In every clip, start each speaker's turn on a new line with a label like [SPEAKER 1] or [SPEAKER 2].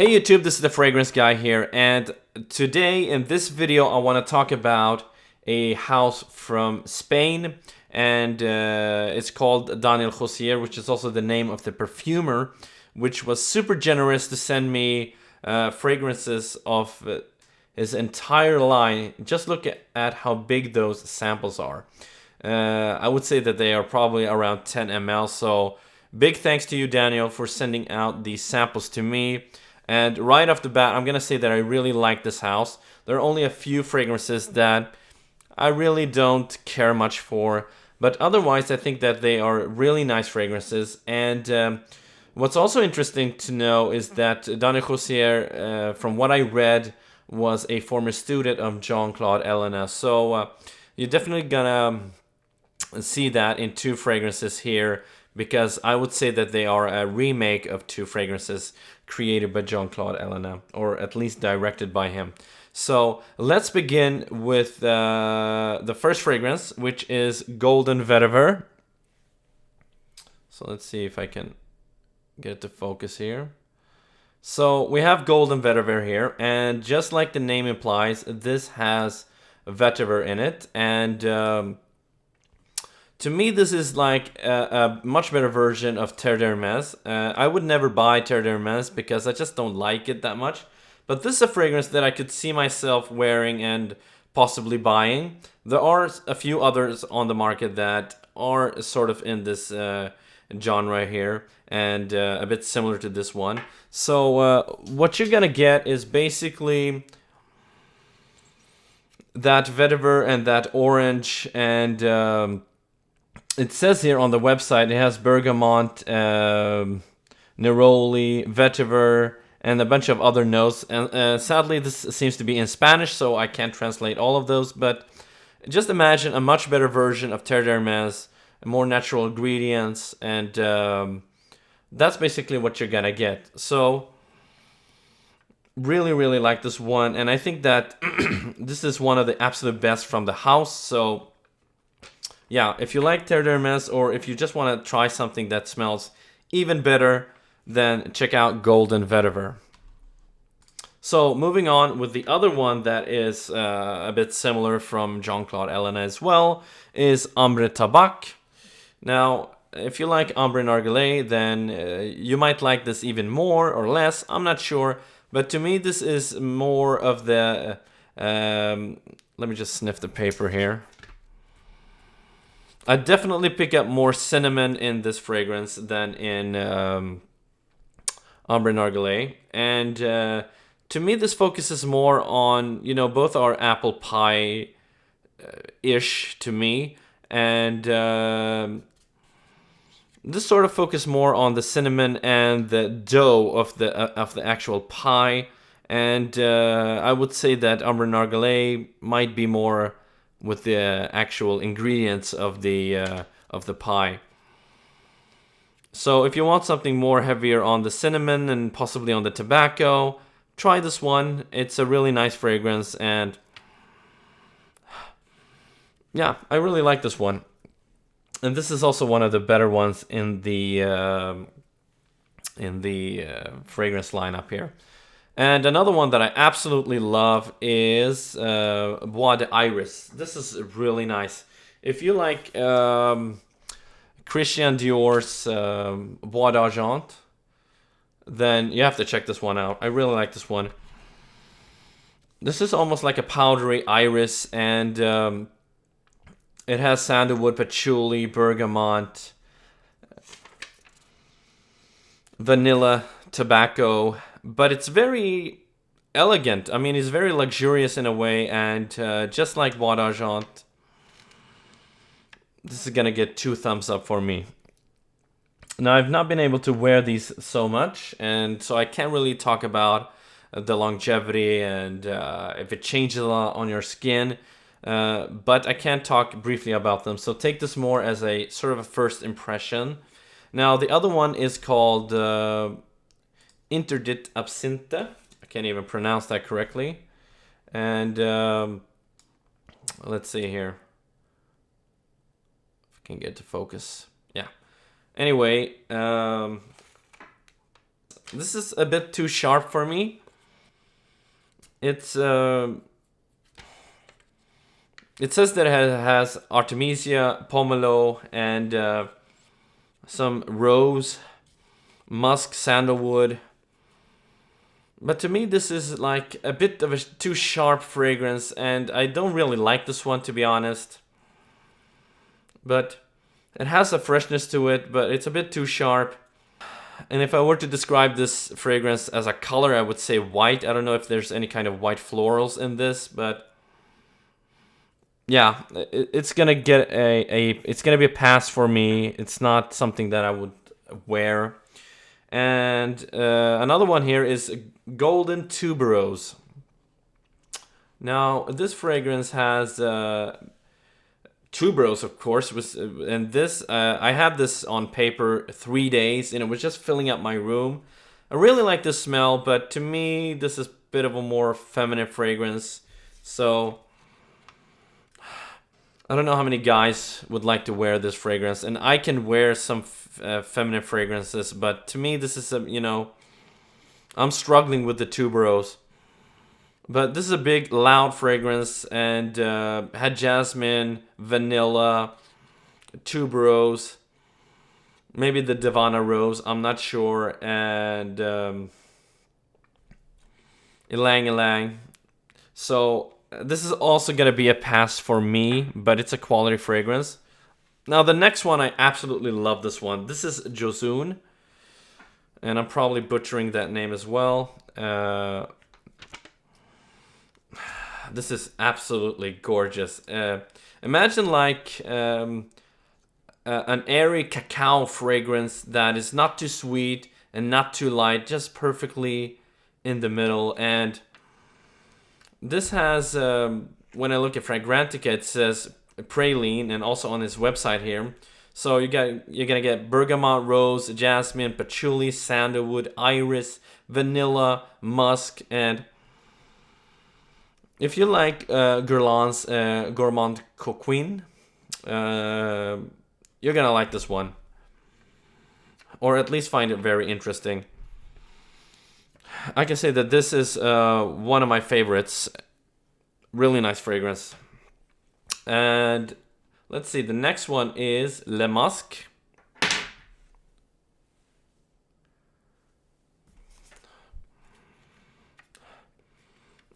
[SPEAKER 1] Hey YouTube, this is the Fragrance Guy here, and today in this video I want to talk about a house from Spain, and it's called Daniel Josier, which is also the name of the perfumer, which was super generous to send me fragrances of his entire line. Just look at how big those samples are. I would say that they are probably around 10 ml, so big thanks to you, Daniel, for sending out these samples to me. And right off the bat, I'm going to say that I really like this house. There are only a few fragrances that I really don't care much for. But otherwise, I think that they are really nice fragrances. And what's also interesting to know is that Daniel Josier, from what I read, was a former student of Jean-Claude Ellena. So you're definitely going to see that in two fragrances here, because I would say that they are a remake of two fragrances created by Jean-Claude Ellena, or at least directed by him. So let's begin with the first fragrance, which is Golden Vetiver. So let's see if I can get it to focus here. So we have Golden Vetiver here, and just like the name implies, this has vetiver in it, and to me, this is like a much better version of Terre d'Hermès. I would never buy Terre d'Hermès because I just don't like it that much. But this is a fragrance that I could see myself wearing and possibly buying. There are a few others on the market that are sort of in this genre here, and a bit similar to this one. So what you're gonna get is basically that vetiver and that orange, and it says here on the website it has bergamot, neroli, vetiver, and a bunch of other notes. And sadly, this seems to be in Spanish, so I can't translate all of those. But just imagine a much better version of Terre d'Hermès, more natural ingredients, and that's basically what you're gonna get. So really, really like this one, and I think that this is one of the absolute best from the house. So yeah, if you like Terre d'Hermès, or if you just want to try something that smells even better, then check out Golden Vetiver. So moving on with the other one that is a bit similar from Jean-Claude Ellena as well, is Ambre Tabac. Now, if you like Ambre Narguilé, then you might like this even more or less, I'm not sure. But to me, this is more of the... let me just sniff the paper here. I definitely pick up more cinnamon in this fragrance than in Ambre Narguilé. And to me, this focuses more on, both are apple pie-ish to me. And this sort of focus more on the cinnamon and the dough of the actual pie. And I would say that Ambre Narguilé might be more with the actual ingredients of the pie. So if you want something more heavier on the cinnamon and possibly on the tobacco, try this one. It's a really nice fragrance, and yeah, I really like this one. And this is also one of the better ones in the fragrance lineup here. And another one that I absolutely love is Bois d'Iris. This is really nice. If you like Christian Dior's Bois d'Argent, then you have to check this one out. I really like this one. This is almost like a powdery iris, and it has sandalwood, patchouli, bergamot, vanilla, tobacco. But it's very elegant. I mean, it's very luxurious in a way, and just like Bois d'Argent, this is gonna get 2 thumbs up for me. Now, I've not been able to wear these so much, and so I can't really talk about the longevity and if it changes a lot on your skin, but I can talk briefly about them. So take this more as a sort of a first impression. Now, the other one is called Interdit Absinthe. I can't even pronounce that correctly. And let's see here. If I can get to focus. Yeah. Anyway, This is a bit too sharp for me. It's it says that it has Artemisia, pomelo, and some rose, musk, sandalwood. But to me, this is like a bit of a too sharp fragrance, and I don't really like this one, to be honest. But it has a freshness to it, but it's a bit too sharp. And if I were to describe this fragrance as a color, I would say white. I don't know if there's any kind of white florals in this, but yeah, it's gonna get it's gonna be a pass for me. It's not something that I would wear. And another one here is Golden Tuberose. Now this fragrance has tuberose, of course, and this I had this on paper 3 days, and it was just filling up my room. I really like the smell, but to me, this is a bit of a more feminine fragrance. So I don't know how many guys would like to wear this fragrance, and I can wear some feminine fragrances, but to me, this is I'm struggling with the tuberose. But this is a big, loud fragrance, and had jasmine, vanilla, tuberose, maybe the Divana rose, I'm not sure, and ylang ylang. So this is also going to be a pass for me, but it's a quality fragrance. Now the next one, I absolutely love this one. This is Josun, and I'm probably butchering that name as well. This is absolutely gorgeous. Imagine like an airy cacao fragrance that is not too sweet and not too light, just perfectly in the middle. And this has, when I look at Fragrantica, it says praline, and also on his website here. So you're gonna get bergamot, rose, jasmine, patchouli, sandalwood, iris, vanilla, musk, and if you like Guerlain's Gourmand Coquin, you're gonna like this one, or at least find it very interesting. I can say that this is one of my favorites. Really nice fragrance. And let's see, the next one is Le Musc.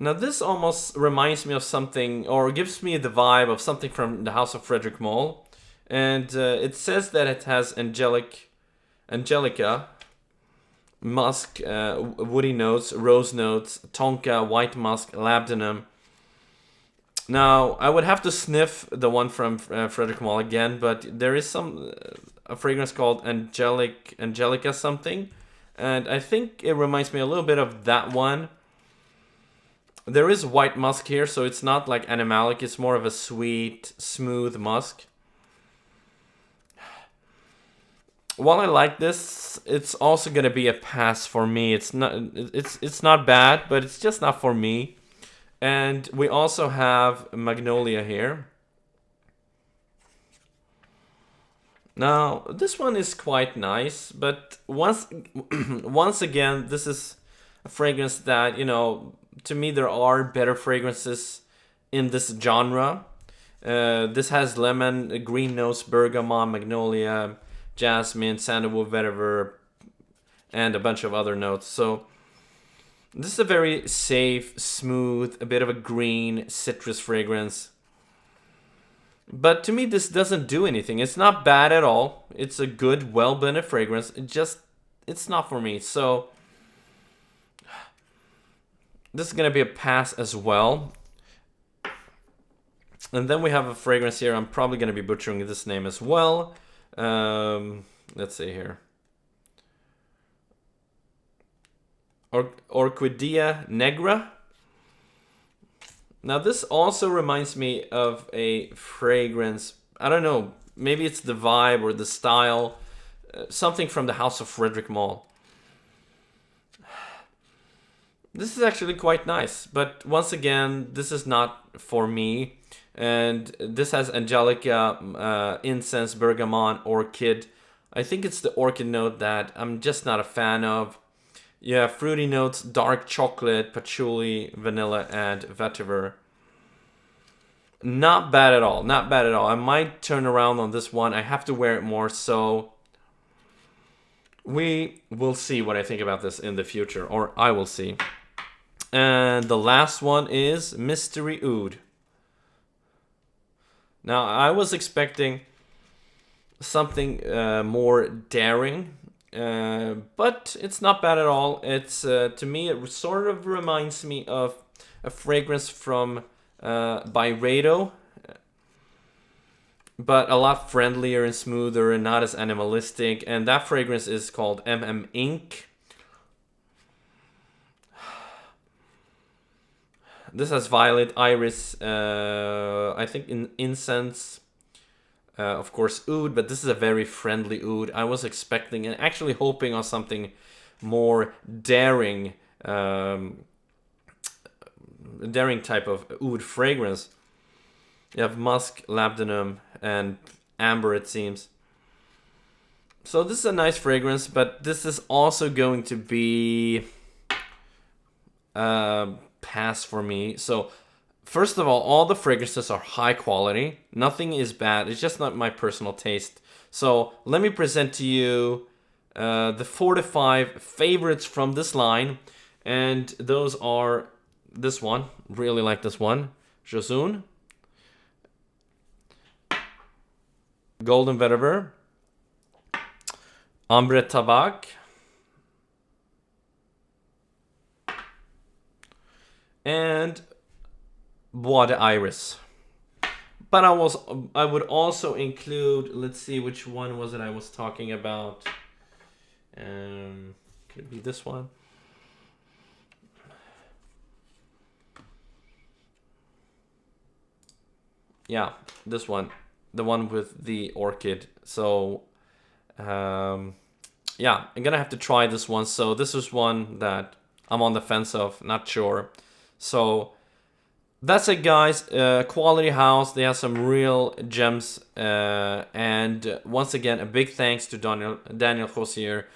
[SPEAKER 1] Now this almost reminds me of something, or gives me the vibe of something from the House of Frederick Moll. And it says that it has angelica, musk, woody notes, rose notes, tonka, white musk, labdanum. Now I would have to sniff the one from Frederick Moll again, but there is a fragrance called angelica something, and I think it reminds me a little bit of that one. There is white musk here, so it's not like animalic. It's more of a sweet, smooth musk. While I like this, it's also gonna be a pass for me. It's not bad, but it's just not for me. And we also have Magnolia here. Now this one is quite nice, but once again, this is a fragrance that, to me, there are better fragrances in this genre. This has lemon, green notes, bergamot, magnolia, jasmine, sandalwood, vetiver, and a bunch of other notes. So this is a very safe, smooth, a bit of a green citrus fragrance. But to me, this doesn't do anything. It's not bad at all. It's a good, well-blended fragrance. It's not for me. So this is going to be a pass as well. And then we have a fragrance here. I'm probably going to be butchering this name as well. Let's see here. Quitea negra. Now this also reminds me of a fragrance. I don't know. Maybe it's the vibe or the style. Something from the House of Frederick Moll. This is actually quite nice, but once again, this is not for me. And this has angelica, incense, bergamot, orchid. I think it's the orchid note that I'm just not a fan of. Yeah, fruity notes, dark chocolate, patchouli, vanilla, and vetiver. Not bad at all. Not bad at all. I might turn around on this one. I have to wear it more, so we will see what I think about this in the future, or I will see. And the last one is Mystery Oud. Now, I was expecting something more daring, but it's not bad at all. It's to me, it sort of reminds me of a fragrance from Byredo, but a lot friendlier and smoother and not as animalistic. And that fragrance is called Ink. This has violet, iris, I think in incense, of course oud, but this is a very friendly oud. I was expecting and actually hoping on something more daring, daring type of oud fragrance. You have musk, labdanum, and amber, it seems. So this is a nice fragrance, but this is also going to be pass for me. So first of all the fragrances are high quality. Nothing is bad. It's just not my personal taste. So let me present to you the 4 to 5 favorites from this line. And those are this one. Really like this one. Josun. Golden Vetiver. Ambre Tabac. And Bois d'Iris. But I would also include, let's see, which one was it I was talking about? Could it be this one? Yeah, this one. The one with the orchid. So, yeah, I'm gonna have to try this one. So this is one that I'm on the fence of, not sure. So that's it, guys. Quality house. They have some real gems. And once again, a big thanks to Daniel Josier